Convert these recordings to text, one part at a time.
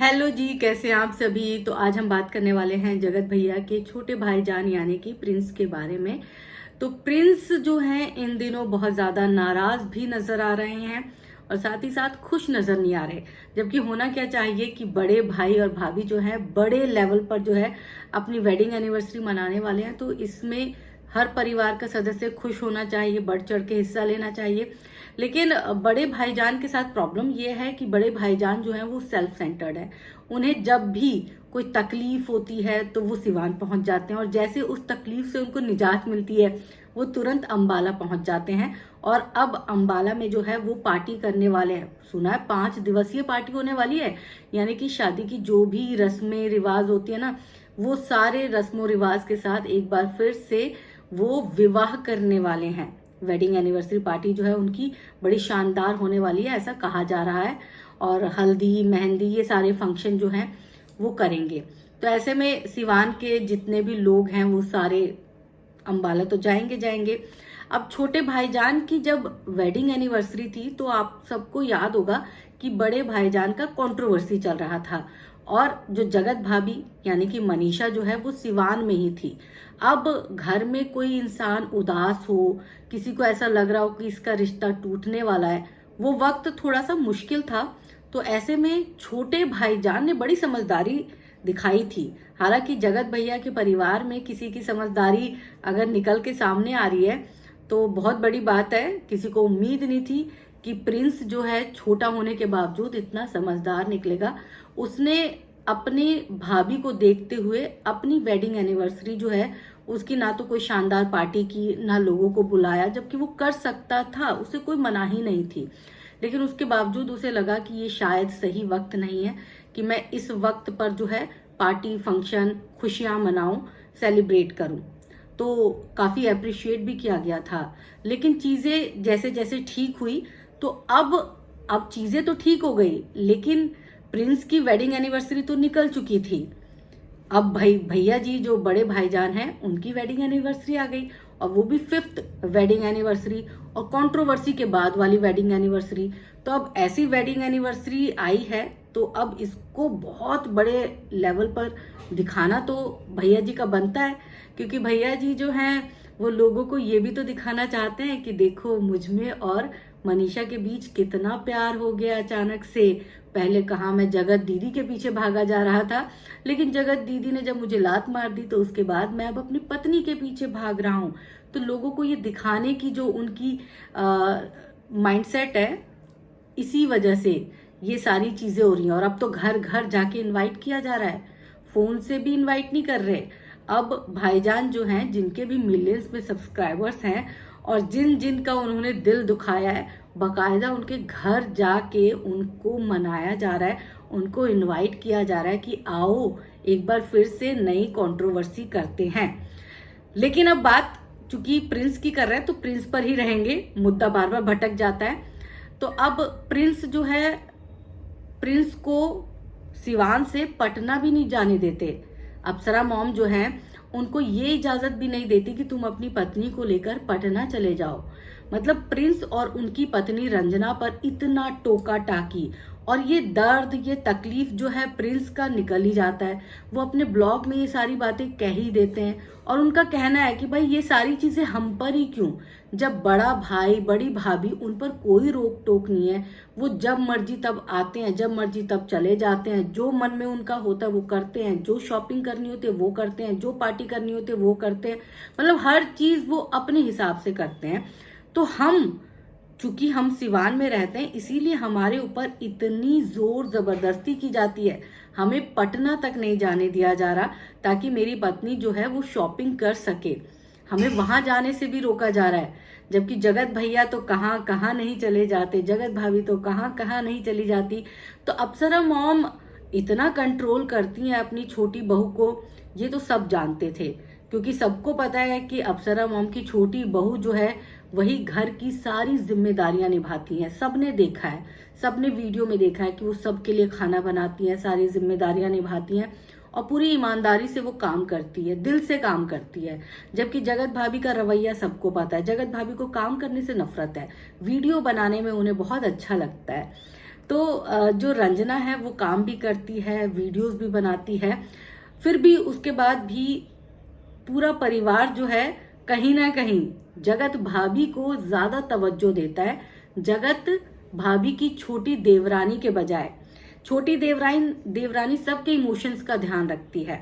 Hello जी, कैसे हैं आप सभी। तो आज हम बात करने वाले हैं जगत भैया के छोटे भाईजान यानी कि प्रिंस के बारे में। तो प्रिंस जो हैं इन दिनों बहुत ज्यादा नाराज भी नजर आ रहे हैं और साथ ही साथ खुश नजर नहीं आ रहे। जबकि होना क्या चाहिए कि बड़े भाई और भाभी जो है बड़े लेवल पर जो है अपनी वेडिंग एनिवर्सरी मनाने वाले हैं। तो इसमें हर परिवार का सदस्य खुश होना चाहिए, बढ़ चढ़ के हिस्सा लेना चाहिए। लेकिन बड़े भाईजान के साथ प्रॉब्लम ये है कि बड़े भाईजान जो है वो सेल्फ सेंटर्ड है। उन्हें जब भी कोई तकलीफ होती है तो वो सिवान पहुंच जाते हैं और जैसे उस तकलीफ से उनको निजात मिलती है वो तुरंत अंबाला पहुंच जाते हैं। और अब अंबाला में जो है वो पार्टी करने वाले हैं। सुना है 5 दिवसीय पार्टी होने वाली है, यानी कि शादी की जो भी रस्में रिवाज होती है ना, वो सारे रस्मों रिवाज के साथ एक बार फिर से वो विवाह करने वाले हैं। वेडिंग एनिवर्सरी पार्टी जो है उनकी बड़ी शानदार होने वाली है, ऐसा कहा जा रहा है। और हल्दी मेहंदी ये सारे फंक्शन जो हैं वो करेंगे। तो ऐसे में सिवान के जितने भी लोग हैं वो सारे अंबाला तो जाएंगे जाएंगे। अब छोटे भाईजान की जब वेडिंग एनिवर्सरी थी तो आप सबको याद होगा कि बड़े भाईजान का कंट्रोवर्सी चल रहा था और जो जगत भाभी यानी कि मनीषा जो है वो सिवान में ही थी। अब घर में कोई इंसान उदास हो, किसी को ऐसा लग रहा हो कि इसका रिश्ता टूटने वाला है, वो वक्त थोड़ा सा मुश्किल था। तो ऐसे में छोटे भाईजान ने बड़ी समझदारी दिखाई थी। हालांकि जगत भैया के परिवार में किसी की समझदारी अगर निकल के सामने आ रही है तो बहुत बड़ी बात है। किसी को उम्मीद नहीं थी कि प्रिंस जो है छोटा होने के बावजूद इतना समझदार निकलेगा। उसने अपने भाभी को देखते हुए अपनी वेडिंग एनिवर्सरी जो है उसकी ना तो कोई शानदार पार्टी की, ना लोगों को बुलाया, जबकि वो कर सकता था, उसे कोई मनाही नहीं थी। लेकिन उसके बावजूद उसे लगा कि ये शायद सही वक्त नहीं है कि मैं इस वक्त पर जो है पार्टी फंक्शन खुशियां मनाऊं, सेलिब्रेट करूं। तो काफी अप्रिशिएट भी किया गया था। लेकिन चीजें जैसे जैसे ठीक हुई तो अब चीजें तो ठीक हो गई, लेकिन प्रिंस की वेडिंग एनिवर्सरी तो निकल चुकी थी। अब भैया जी जो बड़े भाईजान हैं उनकी वेडिंग एनिवर्सरी आ गई और वो भी 5th वेडिंग एनिवर्सरी और कंट्रोवर्सी के बाद वाली वेडिंग एनिवर्सरी। तो अब ऐसी वेडिंग एनिवर्सरी आई है तो अब इसको बहुत बड़े लेवल पर दिखाना तो भैया जी का बनता है। क्योंकि भैया जी जो हैं वो लोगों को ये भी तो दिखाना चाहते हैं कि देखो मुझ में और मनीषा के बीच कितना प्यार हो गया अचानक से। पहले कहा मैं जगत दीदी के पीछे भागा जा रहा था, लेकिन जगत दीदी ने जब मुझे लात मार दी तो उसके बाद मैं अब अपनी पत्नी के पीछे भाग रहा हूं। तो लोगों को ये दिखाने की जो उनकी माइंडसेट है, इसी वजह से ये सारी चीजें हो रही हैं। और अब तो घर घर जाके इनवाइट किया जा रहा है, फोन से भी इनवाइट नहीं कर रहे। अब भाईजान जो हैं जिनके भी मिलियंस में सब्सक्राइबर्स हैं और जिन जिन का उन्होंने दिल दुखाया है, बकायदा उनके घर जाके उनको मनाया जा रहा है, उनको इनवाइट किया जा रहा है कि आओ एक बार फिर से नई कंट्रोवर्सी करते हैं। लेकिन अब बात चूंकि प्रिंस की कर रहे हैं तो प्रिंस पर ही रहेंगे, मुद्दा बार बार भटक जाता है। तो अब प्रिंस जो है, प्रिंस को सिवान से पटना भी नहीं जाने देते। अप्सरा मॉम जो है उनको ये इजाजत भी नहीं देती कि तुम अपनी पत्नी को लेकर पटना चले जाओ। मतलब प्रिंस और उनकी पत्नी रंजना पर इतना टोका टाकी और ये दर्द ये तकलीफ जो है प्रिंस का निकल ही जाता है। वो अपने ब्लॉग में ये सारी बातें कह ही देते हैं और उनका कहना है कि भाई ये सारी चीजें हम पर ही क्यों, जब बड़ा भाई बड़ी भाभी उन पर कोई रोक टोक नहीं है। वो जब मर्जी तब आते हैं, जब मर्जी तब चले जाते हैं, जो मन में उनका होता है वो करते हैं, जो शॉपिंग करनी होती है वो करते हैं, जो पार्टी करनी होती है वो करते हैं। मतलब हर चीज वो अपने हिसाब से करते हैं। तो चूंकि हम सिवान में रहते हैं इसीलिए हमारे ऊपर इतनी जोर जबरदस्ती की जाती है, हमें पटना तक नहीं जाने दिया जा रहा ताकि मेरी पत्नी जो है वो शॉपिंग कर सके। हमें वहां जाने से भी रोका जा रहा है। जबकि जगत भैया तो कहाँ कहाँ नहीं चले जाते, जगत भाभी तो कहाँ कहाँ नहीं चली जाती। तो अप्सरा मॉम इतना कंट्रोल करती हैं अपनी छोटी बहू को, ये तो सब जानते थे। क्योंकि सबको पता है कि अप्सरा मॉम की छोटी बहू जो है वही घर की सारी जिम्मेदारियां निभाती हैं। सबने देखा है, सबने वीडियो में देखा है कि वो सबके लिए खाना बनाती हैं, सारी जिम्मेदारियां निभाती हैं और पूरी ईमानदारी से वो काम करती है, दिल से काम करती है। जबकि जगत भाभी का रवैया सबको पता है, जगत भाभी को काम करने से नफरत है, वीडियो बनाने में उन्हें बहुत अच्छा लगता है। तो जो रंजना है वो काम भी करती है, वीडियोस भी बनाती है, फिर भी उसके बाद भी पूरा परिवार जो है कहीं ना कहीं जगत भाभी को ज्यादा तवज्जो देता है, जगत भाभी की छोटी देवरानी के बजाय। छोटी देवरानी सबके इमोशंस का ध्यान रखती है,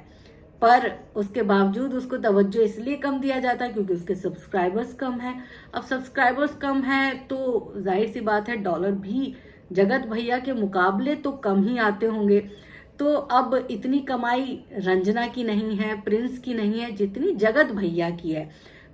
पर उसके बावजूद उसको तवज्जो इसलिए कम दिया जाता है क्योंकि उसके सब्सक्राइबर्स कम हैं। अब सब्सक्राइबर्स कम हैं तो जाहिर सी बात है डॉलर भी जगत भैया के मुकाबले तो कम ही आते होंगे। तो अब इतनी कमाई रंजना की नहीं है, प्रिंस की नहीं है, जितनी जगत भैया की है।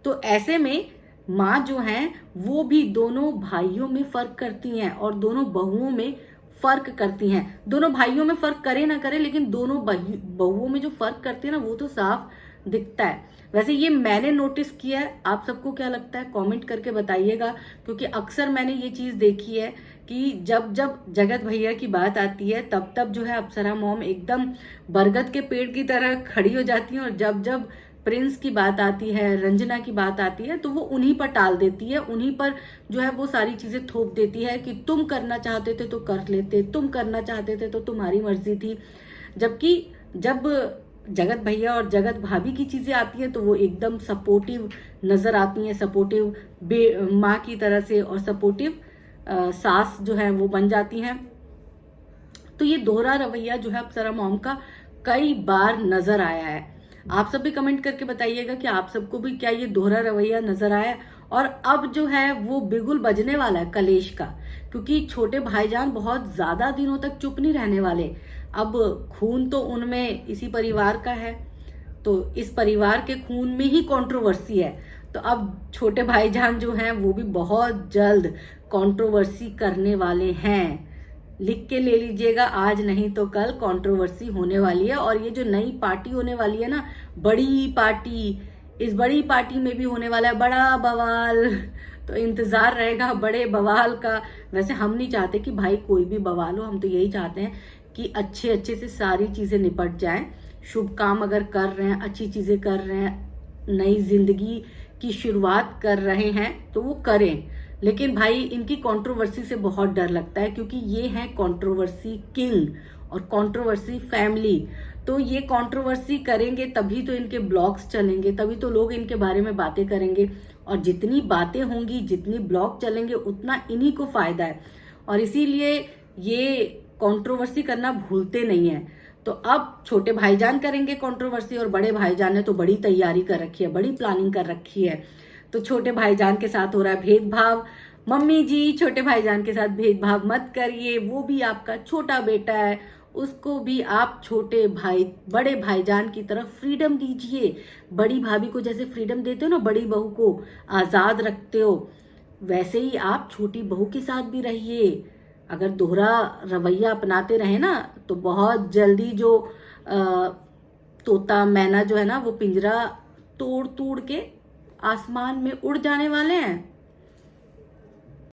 तो ऐसे में माँ जो है वो भी दोनों भाइयों में फर्क करती हैं और दोनों बहुओं में फर्क करती हैं। दोनों भाइयों में फर्क करे ना करे, लेकिन दोनों बहुओं में जो फर्क करती है ना वो तो साफ दिखता है। वैसे ये मैंने नोटिस किया है, आप सबको क्या लगता है कमेंट करके बताइएगा, क्योंकि अक्सर मैंने ये चीज देखी है कि जब जब जगत भैया की बात आती है तब तब जो है अप्सरा मॉम एकदम बरगद के पेड़ की तरह खड़ी हो जाती है, और जब जब प्रिंस की बात आती है, रंजना की बात आती है, तो वो उन्हीं पर टाल देती है, उन्हीं पर जो है वो सारी चीजें थोप देती है कि तुम करना चाहते थे तो कर लेते, तुम करना चाहते थे तो तुम्हारी मर्जी थी। जबकि जब जगत भैया और जगत भाभी की चीजें आती हैं तो वो एकदम सपोर्टिव नजर आती हैं, सपोर्टिव माँ की तरह से, और सपोर्टिव सास जो है वो बन जाती हैं। तो ये दोहरा रवैया जो है अप्सरा मॉम का कई बार नजर आया है। आप सब भी कमेंट करके बताइएगा कि आप सबको भी क्या ये दोहरा रवैया नजर आया। और अब जो है वो बिगुल बजने वाला है कलेश का, क्योंकि छोटे भाईजान बहुत ज्यादा दिनों तक चुप नहीं रहने वाले। अब खून तो उनमें इसी परिवार का है, तो इस परिवार के खून में ही कंट्रोवर्सी है। तो अब छोटे भाईजान जो हैं वो भी बहुत जल्द कंट्रोवर्सी करने वाले हैं। लिख के ले लीजिएगा, आज नहीं तो कल कंट्रोवर्सी होने वाली है। और ये जो नई पार्टी होने वाली है ना, बड़ी पार्टी, इस बड़ी पार्टी में भी होने वाला है बड़ा बवाल। तो इंतजार रहेगा बड़े बवाल का। वैसे हम नहीं चाहते कि भाई कोई भी बवाल हो, हम तो यही चाहते हैं कि अच्छे अच्छे से सारी चीजें निपट जाएं। शुभ काम अगर कर रहे हैं, अच्छी चीजें कर रहे हैं, नई जिंदगी की शुरुआत कर रहे हैं तो वो करें। लेकिन भाई इनकी कंट्रोवर्सी से बहुत डर लगता है, क्योंकि ये है कंट्रोवर्सी किंग और कंट्रोवर्सी फैमिली। तो ये कंट्रोवर्सी करेंगे तभी तो इनके ब्लॉग्स चलेंगे, तभी तो लोग इनके बारे में बातें करेंगे। और जितनी बातें होंगी, जितनी ब्लॉग चलेंगे, उतना इन्हीं को फायदा है। और इसीलिए ये कंट्रोवर्सी करना भूलते नहीं है। तो अब छोटे भाईजान करेंगे कंट्रोवर्सी, और बड़े भाईजान ने तो बड़ी तैयारी कर रखी है, बड़ी प्लानिंग कर रखी है। तो छोटे भाईजान के साथ हो रहा है भेदभाव। मम्मी जी छोटे भाईजान के साथ भेदभाव मत करिए, वो भी आपका छोटा बेटा है, उसको भी आप छोटे भाई बड़े भाईजान की तरफ फ्रीडम दीजिए। बड़ी भाभी को जैसे फ्रीडम देते हो ना, बड़ी बहू को आजाद रखते हो, वैसे ही आप छोटी बहू के साथ भी रहिए। अगर दोहरा रवैया अपनाते रहे ना तो बहुत जल्दी जो तोता मैना जो है ना वो पिंजरा तोड़ तोड़ के आसमान में उड़ जाने वाले हैं।